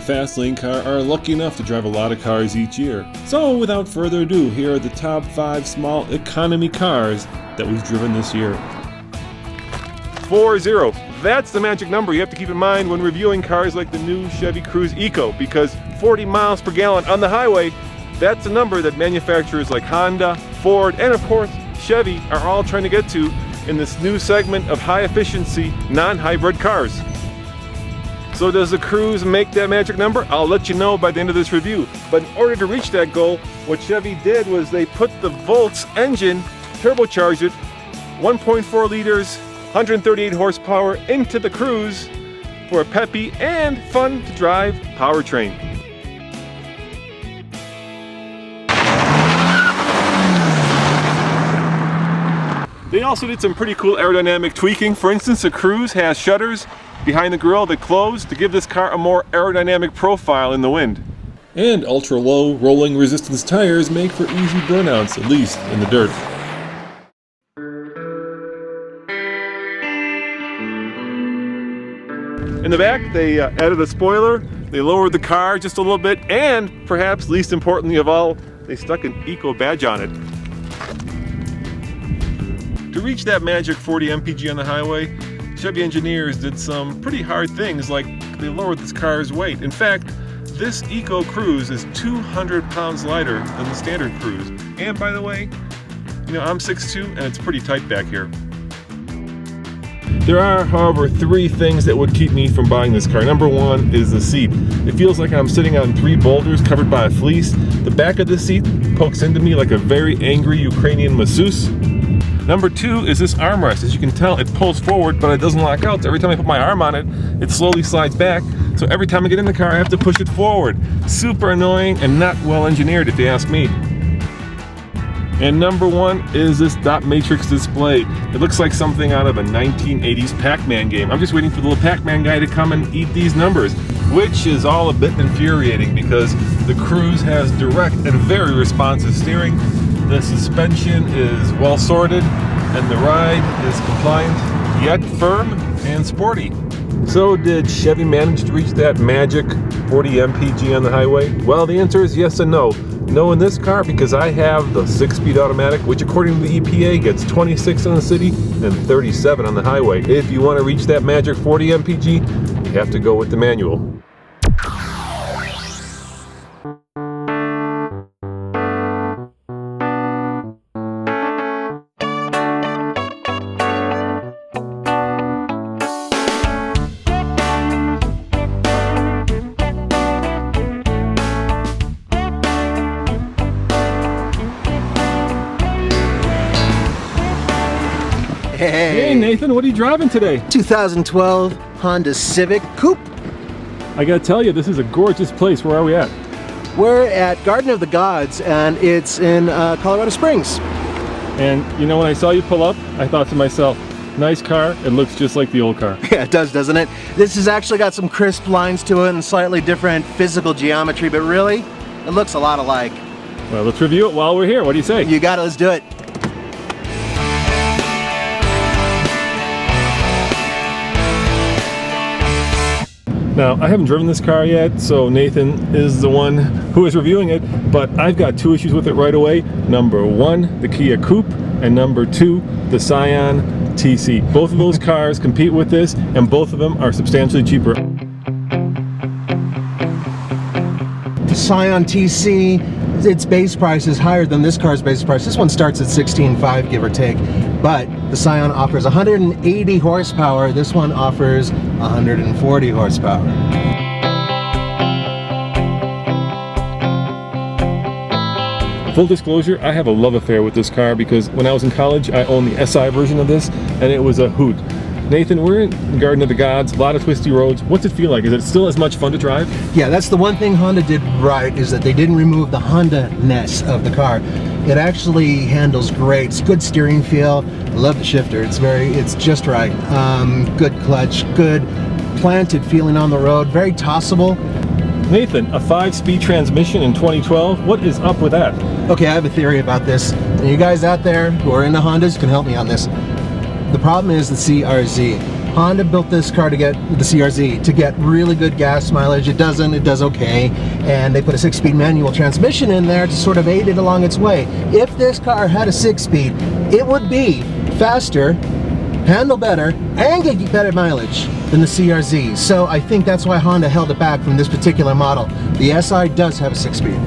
Fast Lane car are lucky enough to drive a lot of cars each year. So without further ado, here are the top 5 small economy cars that we've driven this year. 40. That's the magic number you have to keep in mind when reviewing cars like the new Chevy Cruze Eco, because 40 miles per gallon on the highway, that's a number that manufacturers like Honda, Ford, and of course Chevy are all trying to get to in this new segment of high efficiency non-hybrid cars. So does the Cruze make that magic number? I'll let you know by the end of this review. But in order to reach that goal, what Chevy did was they put the Volts engine, turbocharged it, 1.4 liters, 138 horsepower into the Cruze for a peppy and fun to drive powertrain. They also did some pretty cool aerodynamic tweaking. For instance, the Cruze has shutters behind the grille that close to give this car a more aerodynamic profile in the wind. And ultra-low rolling resistance tires make for easy burnouts, at least in the dirt. In the back, they added a spoiler, they lowered the car just a little bit, and perhaps least importantly of all, they stuck an Eco badge on it. To reach that magic 40 mpg on the highway, Chevy engineers did some pretty hard things, like they lowered this car's weight. In fact, this Eco Cruze is 200 pounds lighter than the standard Cruze. And by the way, you know, I'm 6'2", and it's pretty tight back here. There are, however, 3 things that would keep me from buying this car. Number 1 is the seat. It feels like I'm sitting on 3 boulders covered by a fleece. The back of the seat pokes into me like a very angry Ukrainian masseuse. Number 2 is this armrest. As you can tell, it pulls forward, but it doesn't lock out. So every time I put my arm on it, it slowly slides back. So every time I get in the car, I have to push it forward. Super annoying and not well engineered, if you ask me. And number 1 is this dot matrix display. It looks like something out of a 1980s Pac-Man game. I'm just waiting for the little Pac-Man guy to come and eat these numbers, which is all a bit infuriating because the Cruze has direct and very responsive steering. The suspension is well sorted, and the ride is compliant, yet firm and sporty. So did Chevy manage to reach that magic 40 mpg on the highway? Well, the answer is yes and no. No in this car because I have the 6-speed automatic, which according to the EPA gets 26 in the city and 37 on the highway. If you want to reach that magic 40 mpg, you have to go with the manual. Hey Nathan, what are you driving today? 2012 Honda Civic Coupe. I gotta tell you, this is a gorgeous place. Where are we at? We're at Garden of the Gods, and it's in Colorado Springs. And you know, when I saw you pull up, I thought to myself, nice car, it looks just like the old car. Yeah, it does, doesn't it? This has actually got some crisp lines to it and slightly different physical geometry, but really, it looks a lot alike. Well, let's review it while we're here. What do you say? You got it, let's do it. Now, I haven't driven this car yet, so Nathan is the one who is reviewing it, but I've got 2 issues with it right away. Number 1, the Kia Coupe, and number 2, the Scion TC. Both of those cars compete with this, and both of them are substantially cheaper. The Scion TC, its base price is higher than this car's base price. This one starts at $16,500, give or take. But the Scion offers 180 horsepower. This one offers 140 horsepower. Full disclosure, I have a love affair with this car because when I was in college, I owned the SI version of this, and it was a hoot. Nathan, we're in Garden of the Gods, a lot of twisty roads. What's it feel like? Is it still as much fun to drive? Yeah, that's the one thing Honda did right, is that they didn't remove the Honda-ness of the car. It actually handles great. It's good steering feel. I love the shifter. It's just right. Good clutch, good planted feeling on the road, very tossable. Nathan, a 5-speed transmission in 2012, what is up with that? Okay, I have a theory about this. And you guys out there who are into Hondas can help me on this. The problem is the CRZ. Honda built this car to get the CRZ to get really good gas mileage. It does okay, and they put a 6-speed manual transmission in there to sort of aid it along its way. If this car had a 6-speed, it would be faster, handle better, and get better mileage than the CRZ. So I think that's why Honda held it back from this particular model. The SI does have a 6-speed.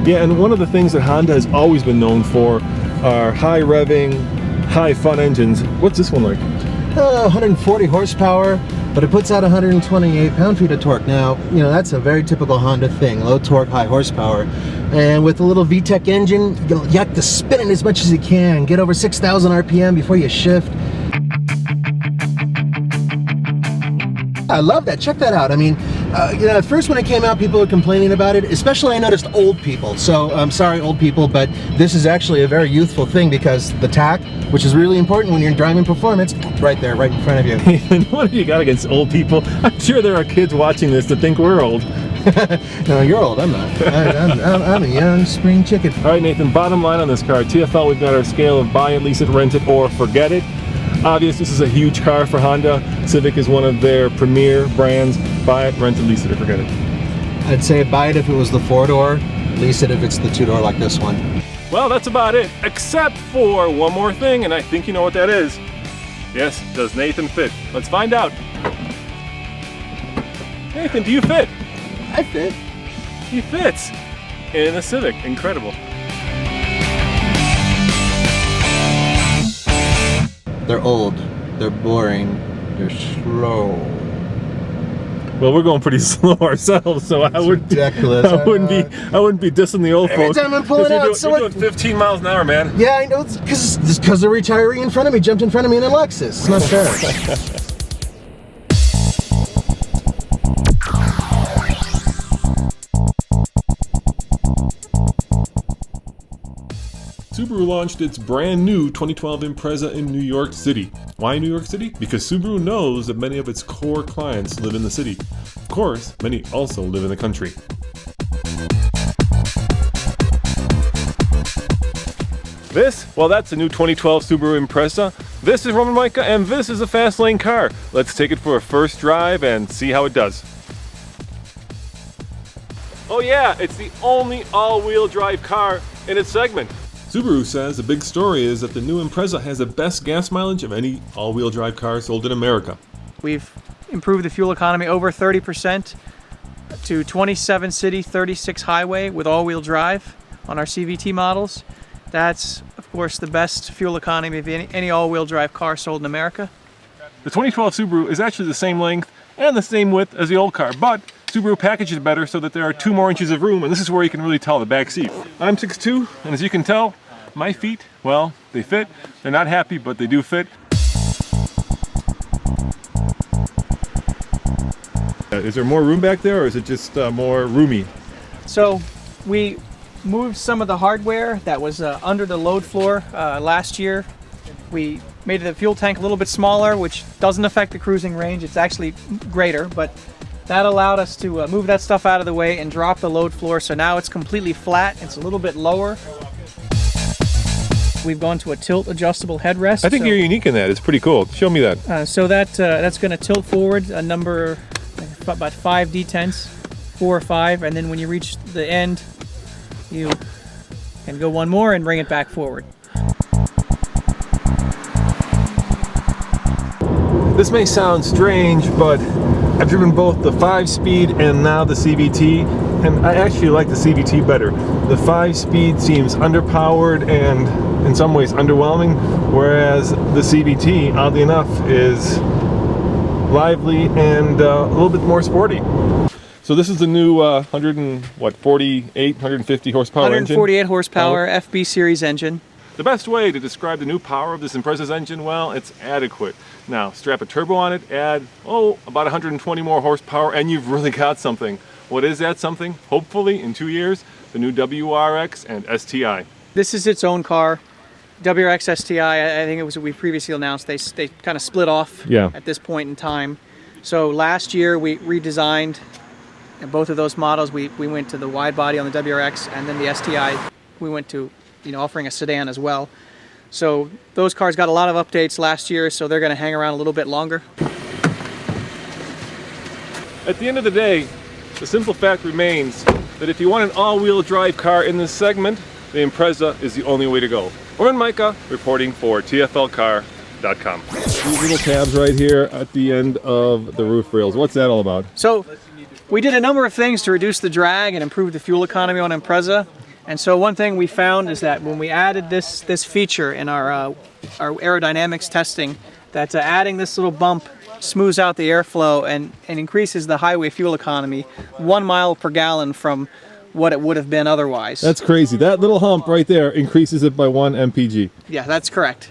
Yeah, and one of the things that Honda has always been known for are high revving, high fun engines. What's this one like? 140 horsepower, but it puts out 128 pound-feet of torque. Now, you know, that's a very typical Honda thing, low torque, high horsepower. And with a little VTEC engine, you have to spin it as much as you can, get over 6,000 RPM before you shift. I love that. Check that out. I mean, you know, at first when it came out, people were complaining about it, especially I noticed old people. So I'm sorry, old people, but this is actually a very youthful thing because the tach, which is really important when you're driving performance, right there, right in front of you. And what have you got against old people? I'm sure there are kids watching this that think we're old. No, you're old. I'm not. I'm a young spring chicken. All right, Nathan, bottom line on this car. TFL, we've got our scale of buy it, lease it, rent it, or forget it. Obvious, this is a huge car for Honda. Civic is one of their premier brands. Buy it, rent it, lease it, or forget it. I'd say buy it if it was the 4-door, lease it if it's the 2-door like this one. Well, that's about it, except for one more thing, and I think you know what that is. Yes, does Nathan fit? Let's find out. Nathan, do you fit? I fit. He fits in a Civic. Incredible. They're old, they're boring, they're slow. Well, we're going pretty slow ourselves, so I wouldn't be dissing the old folks. Every time I'm pulling out, you're doing 15 miles an hour, man. Yeah, I know, because the retiree in front of me jumped in front of me in a Lexus. It's not fair. Subaru launched its brand new 2012 Impreza in New York City. Why New York City? Because Subaru knows that many of its core clients live in the city. Of course, many also live in the country. This? Well, that's the new 2012 Subaru Impreza. This is Roman Micah, and this is a fast lane car. Let's take it for a first drive and see how it does. Oh yeah, it's the only all-wheel drive car in its segment. Subaru says the big story is that the new Impreza has the best gas mileage of any all-wheel drive car sold in America. We've improved the fuel economy over 30% to 27 city, 36 highway with all-wheel drive on our CVT models. That's, of course, the best fuel economy of any all-wheel drive car sold in America. The 2012 Subaru is actually the same length and the same width as the old car, but Subaru packages it better so that there are 2 more inches of room, and this is where you can really tell the back seat. I'm 6'2", and as you can tell, my feet, well, they fit. They're not happy, but they do fit. Is there more room back there, or is it just more roomy? So we moved some of the hardware that was under the load floor last year. We made the fuel tank a little bit smaller, which doesn't affect the cruising range. It's actually greater, but that allowed us to move that stuff out of the way and drop the load floor. So now it's completely flat. It's a little bit lower. We've gone to a tilt adjustable headrest. I think you're unique in that. It's pretty cool. Show me that. That's going to tilt forward a number, about 5 D10s, 4 or 5, and then when you reach the end, you can go one more and bring it back forward. This may sound strange, but I've driven both the 5-speed and now the CVT, and I actually like the CVT better. The 5-speed seems underpowered and in some ways underwhelming, whereas the CVT, oddly enough, is lively and a little bit more sporty. So this is the new 150 horsepower engine? 148 horsepower FB series engine. The best way to describe the new power of this Impreza's engine, well, it's adequate. Now, strap a turbo on it, add, about 120 more horsepower, and you've really got something. What is that something? Hopefully, in 2 years, the new WRX and STI. This is its own car. WRX STI, I think it was what we previously announced. They kind of split off at this point in time. So last year, we redesigned both of those models. We went to the wide body on the WRX, and then the STI, we went to offering a sedan as well. So those cars got a lot of updates last year, so they're going to hang around a little bit longer. At the end of the day, the simple fact remains that if you want an all-wheel drive car in this segment, the Impreza is the only way to go. Oren Micah reporting for TFLcar.com. These little tabs right here at the end of the roof rails, what's that all about? So we did a number of things to reduce the drag and improve the fuel economy on Impreza. And so one thing we found is that when we added this feature in our aerodynamics testing, that adding this little bump smooths out the airflow and increases the highway fuel economy 1 mile per gallon from what it would have been otherwise. That's crazy. That little hump right there increases it by 1 mpg. Yeah, that's correct.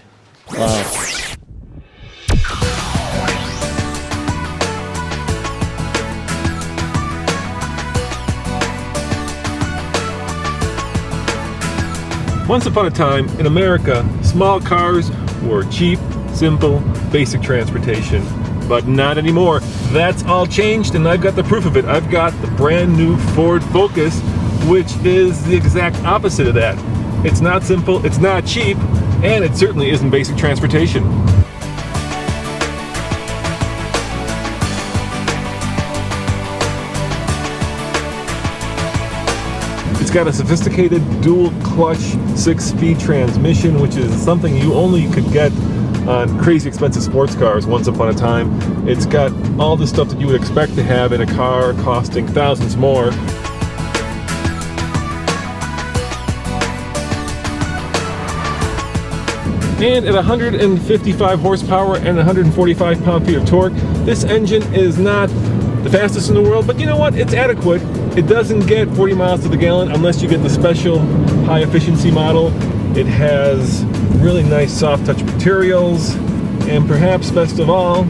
Wow. Once upon a time, in America, small cars were cheap, simple, basic transportation. But not anymore. That's all changed, and I've got the proof of it. I've got the brand new Ford Focus, which is the exact opposite of that. It's not simple, it's not cheap, and it certainly isn't basic transportation. It's got a sophisticated dual clutch 6-speed transmission, which is something you only could get on crazy expensive sports cars once upon a time. It's got all the stuff that you would expect to have in a car costing thousands more. And at 155 horsepower and 145 pound-feet of torque, this engine is not the fastest in the world, but you know what? It's adequate. It doesn't get 40 miles to the gallon unless you get the special high-efficiency model. It has really nice soft touch materials, and perhaps best of all,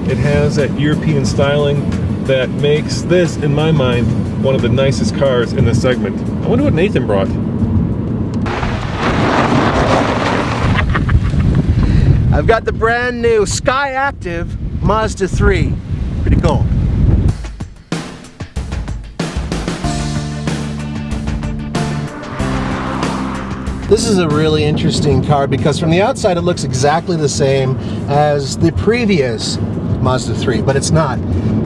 it has that European styling that makes this, in my mind, one of the nicest cars in this segment. I wonder what Nathan brought. I've got the brand new Sky Active Mazda 3. Pretty cool. This is a really interesting car because from the outside it looks exactly the same as the previous Mazda 3, but it's not.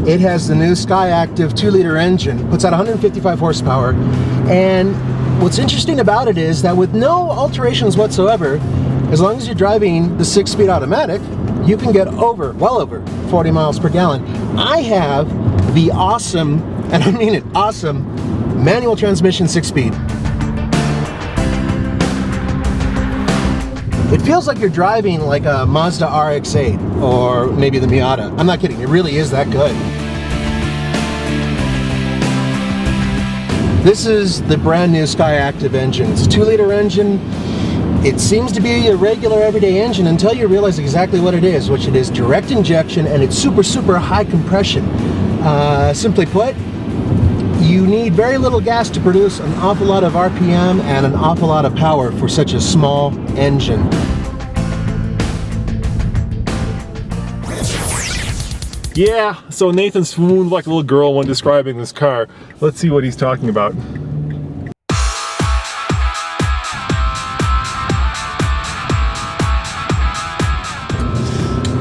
It has the new Sky Active 2-liter engine, puts out 155 horsepower, and what's interesting about it is that with no alterations whatsoever, as long as you're driving the 6-speed automatic, you can get well over 40 miles per gallon. I have the awesome, and I mean it, awesome, manual transmission 6-speed. It feels like you're driving like a Mazda RX-8 or maybe the Miata. I'm not kidding, it really is that good. This is the brand new Sky Active engine. It's a 2-liter engine. It seems to be a regular everyday engine until you realize exactly what it is, which it is direct injection, and it's super, super high compression. Simply put, you need very little gas to produce an awful lot of RPM and an awful lot of power for such a small engine. Yeah, so Nathan swooned like a little girl when describing this car. Let's see what he's talking about.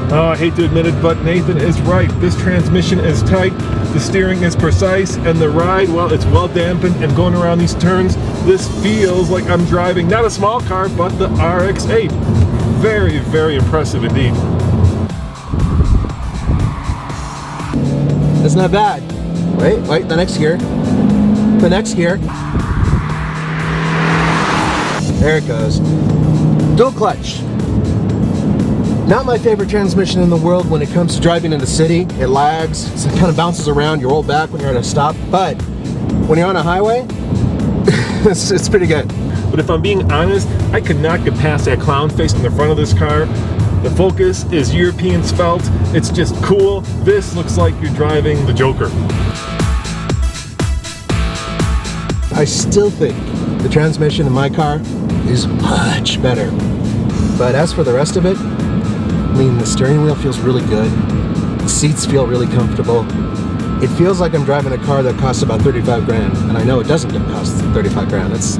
Oh, I hate to admit it, but Nathan is right. This transmission is tight, the steering is precise, and the ride, well, it's well dampened, and going around these turns, this feels like I'm driving not a small car, but the RX-8. Very, very impressive indeed. That's not bad. Wait, the next gear. The next gear. There it goes. Dual clutch. Not my favorite transmission in the world when it comes to driving in the city. It lags, it kind of bounces around, you roll back when you're at a stop, but when you're on a highway, it's pretty good. But if I'm being honest, I could not get past that clown face in the front of this car. The Focus is European svelte, it's just cool. This looks like you're driving the Joker. I still think the transmission in my car is much better. But as for the rest of it, I mean, the steering wheel feels really good. The seats feel really comfortable. It feels like I'm driving a car that costs about 35 grand, and I know it doesn't cost 35 grand. It's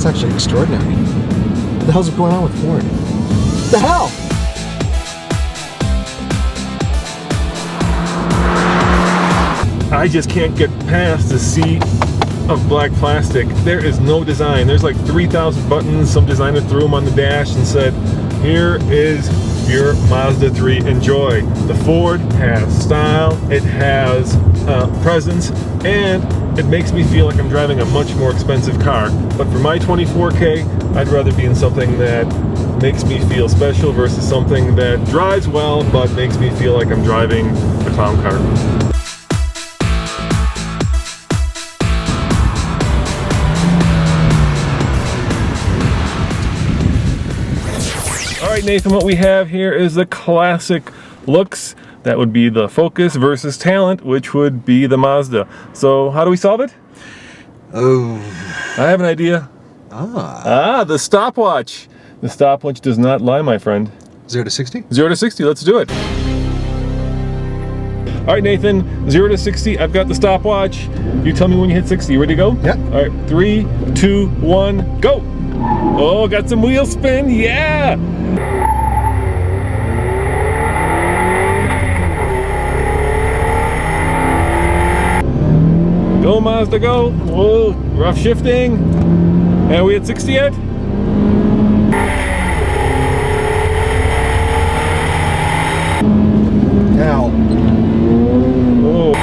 actually extraordinary. What the hell's going on with Ford? What the hell? I just can't get past the sea of black plastic. There is no design. There's like 3,000 buttons. Some designer threw them on the dash and said, here is your Mazda 3, enjoy. The Ford has style, it has presence, and it makes me feel like I'm driving a much more expensive car. But for my 24K, I'd rather be in something that makes me feel special versus something that drives well but makes me feel like I'm driving a clown car. All right, Nathan, what we have here is the classic looks. That would be the Focus versus talent, which would be the Mazda. So how do we solve it? Oh. I have an idea. The stopwatch. The stopwatch does not lie, my friend. 0 to 60? 0 to 60, let's do it. All right, Nathan, 0 to 60, I've got the stopwatch. You tell me when you hit 60, you ready to go? Yep. All right, 3, 2, 1, go. Oh, got some wheel spin, yeah. Go Mazda, go. Whoa, rough shifting. Are we at 60 yet? Now. Whoa.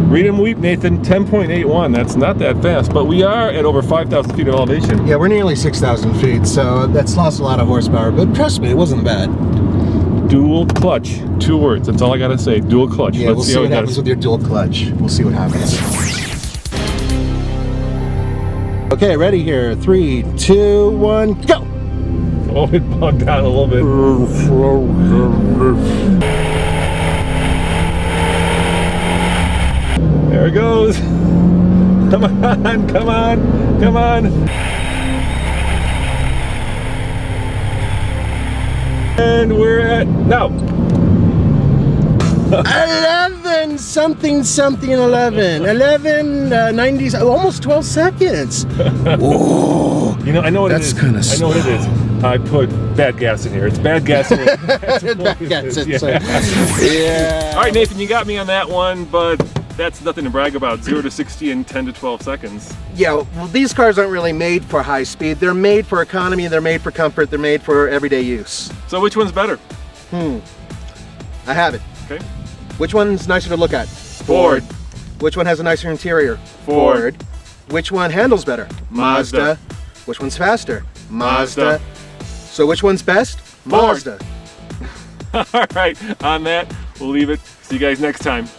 Read and weep, Nathan, 10.81. That's not that fast, but we are at over 5,000 feet of elevation. Yeah, we're nearly 6,000 feet, so that's lost a lot of horsepower, but trust me, it wasn't bad. Dual clutch, 2 words. That's all I gotta say. Dual clutch. Yeah, we'll see how what it happens does. with your dual clutch. We'll see what happens. Okay, ready here. 3, 2, 1, go! Oh, it bogged down a little bit. There it goes. Come on, come on, come on. And we're at, now. 11 something something 11. 11 90s, almost 12 seconds. Whoa. You know, I know what That's it is. kinda I know what it is. I put bad gas in here. It's bad gas in here. Yeah. All right, Nathan, you got me on that one, but that's nothing to brag about. 0 to 60 in 10 to 12 seconds. Yeah, well, these cars aren't really made for high speed. They're made for economy, they're made for comfort, they're made for everyday use. So which one's better? I have it. Okay. Which one's nicer to look at? Ford. Which one has a nicer interior? Ford. Which one handles better? Mazda. Which one's faster? Mazda. So which one's best? Ford. Mazda. All right, on that, we'll leave it. See you guys next time.